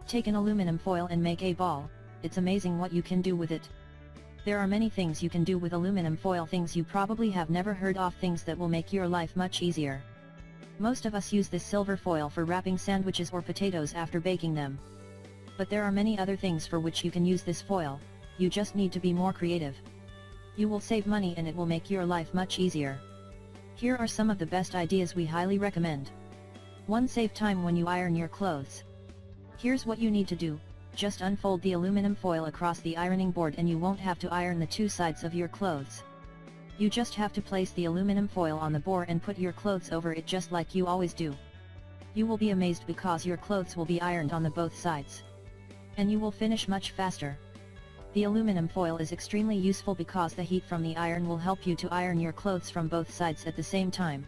Take an aluminum foil and make a ball. It's amazing what you can do with it. There are many things you can do with aluminum foil, things you probably have never heard of, things that will make your life much easier. Most of us use this silver foil for wrapping sandwiches or potatoes after baking them. But there are many other things for which you can use this foil. You just need to be more creative. You will save money and it will make your life much easier. Here are some of the best ideas we highly recommend. 1. Save time when you iron your clothes. Here's what you need to do. Just unfold the aluminum foil across the ironing board and you won't have to iron the two sides of your clothes. You just have to place the aluminum foil on the board and put your clothes over it just like you always do. You will be amazed because your clothes will be ironed on the both sides. And you will finish much faster. The aluminum foil is extremely useful because the heat from the iron will help you to iron your clothes from both sides at the same time.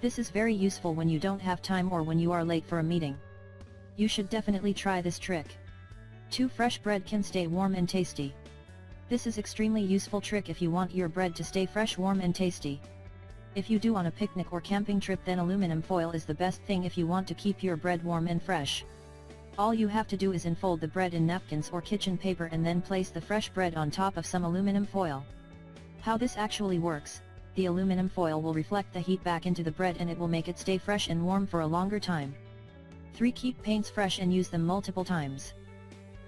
This is very useful when you don't have time or when you are late for a meeting. You should definitely try this trick. 2. Fresh bread can stay warm and tasty. This is extremely useful trick if you want your bread to stay fresh, warm and tasty. If you do on a picnic or camping trip, then aluminum foil is the best thing if you want to keep your bread warm and fresh. All you have to do is unfold the bread in napkins or kitchen paper and then place the fresh bread on top of some aluminum foil. How this actually works: the aluminum foil will reflect the heat back into the bread and it will make it stay fresh and warm for a longer time. 3. Keep paints fresh and use them multiple times.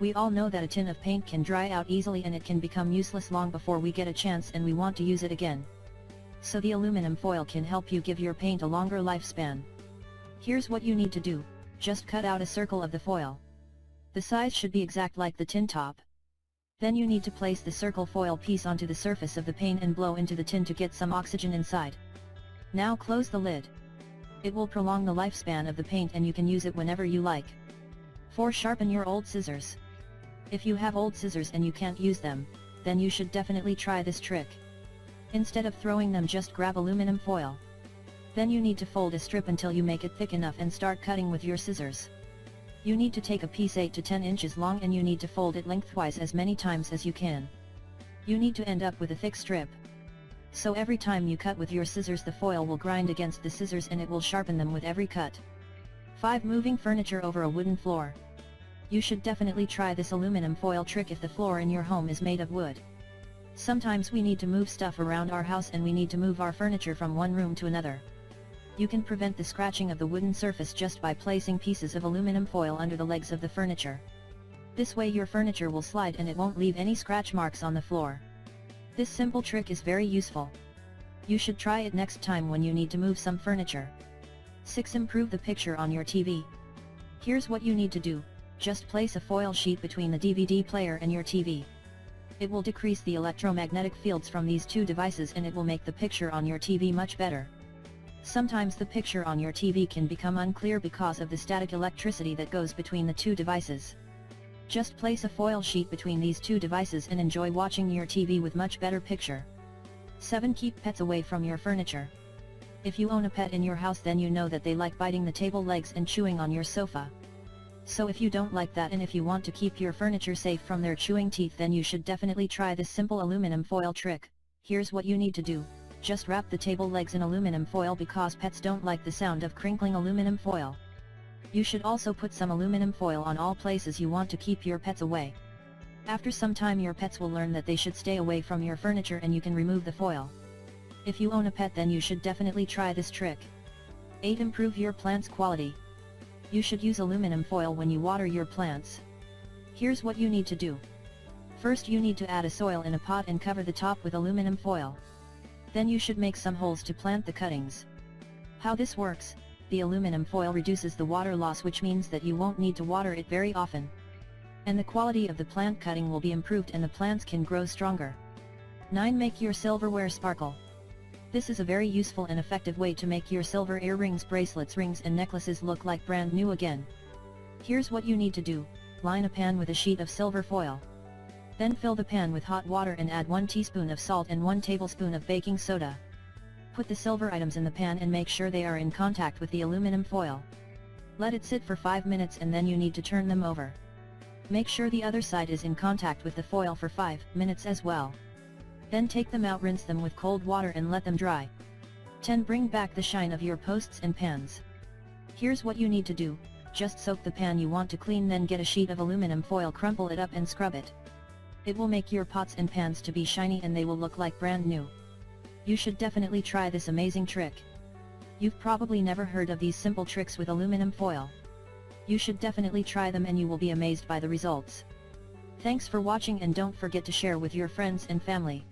We all know that a tin of paint can dry out easily and it can become useless long before we get a chance and we want to use it again. So the aluminum foil can help you give your paint a longer lifespan. Here's what you need to do: just cut out a circle of the foil. The size should be exact like the tin top. Then you need to place the circle foil piece onto the surface of the paint and blow into the tin to get some oxygen inside. Now close the lid. It will prolong the lifespan of the paint and you can use it whenever you like. 4. Sharpen your old scissors. If you have old scissors and you can't use them, then you should definitely try this trick. Instead of throwing them, just grab aluminum foil. Then you need to fold a strip until you make it thick enough and start cutting with your scissors. You need to take a piece 8 to 10 inches long and you need to fold it lengthwise as many times as you can. You need to end up with a thick strip. So every time you cut with your scissors, the foil will grind against the scissors and it will sharpen them with every cut. 5. Moving furniture over a wooden floor. You should definitely try this aluminum foil trick if the floor in your home is made of wood. Sometimes we need to move stuff around our house and we need to move our furniture from one room to another. You can prevent the scratching of the wooden surface just by placing pieces of aluminum foil under the legs of the furniture. This way your furniture will slide and it won't leave any scratch marks on the floor. This simple trick is very useful. You should try it next time when you need to move some furniture. 6. Improve the picture on your TV. Here's what you need to do: just place a foil sheet between the DVD player and your TV. It will decrease the electromagnetic fields from these two devices and it will make the picture on your TV much better. Sometimes the picture on your TV can become unclear because of the static electricity that goes between the two devices. Just place a foil sheet between these two devices and enjoy watching your TV with much better picture. 7. Keep pets away from your furniture. If you own a pet in your house, then you know that they like biting the table legs and chewing on your sofa. So if you don't like that and if you want to keep your furniture safe from their chewing teeth, then you should definitely try this simple aluminum foil trick. Here's what you need to do: just wrap the table legs in aluminum foil because pets don't like the sound of crinkling aluminum foil. You should also put some aluminum foil on all places you want to keep your pets away. After some time your pets will learn that they should stay away from your furniture and you can remove the foil. If you own a pet, then you should definitely try this trick. 8. Improve your plants' quality. You should use aluminum foil when you water your plants. Here's what you need to do. First you need to add a soil in a pot and cover the top with aluminum foil. Then you should make some holes to plant the cuttings. How this works: the aluminum foil reduces the water loss, which means that you won't need to water it very often. And the quality of the plant cutting will be improved and the plants can grow stronger. 9. Make your silverware sparkle. This is a very useful and effective way to make your silver earrings, bracelets, rings and necklaces look like brand new again. Here's what you need to do: line a pan with a sheet of silver foil. Then fill the pan with hot water and add 1 teaspoon of salt and 1 tablespoon of baking soda. Put the silver items in the pan and make sure they are in contact with the aluminum foil. Let it sit for 5 minutes and then you need to turn them over. Make sure the other side is in contact with the foil for 5 minutes as well. Then take them out, rinse them with cold water and let them dry. 10. Bring back the shine of your posts and pans. Here's what you need to do: just soak the pan you want to clean, then get a sheet of aluminum foil, crumple it up and scrub it. It will make your pots and pans to be shiny and they will look like brand new. You should definitely try this amazing trick. You've probably never heard of these simple tricks with aluminum foil. You should definitely try them and you will be amazed by the results. Thanks for watching and don't forget to share with your friends and family.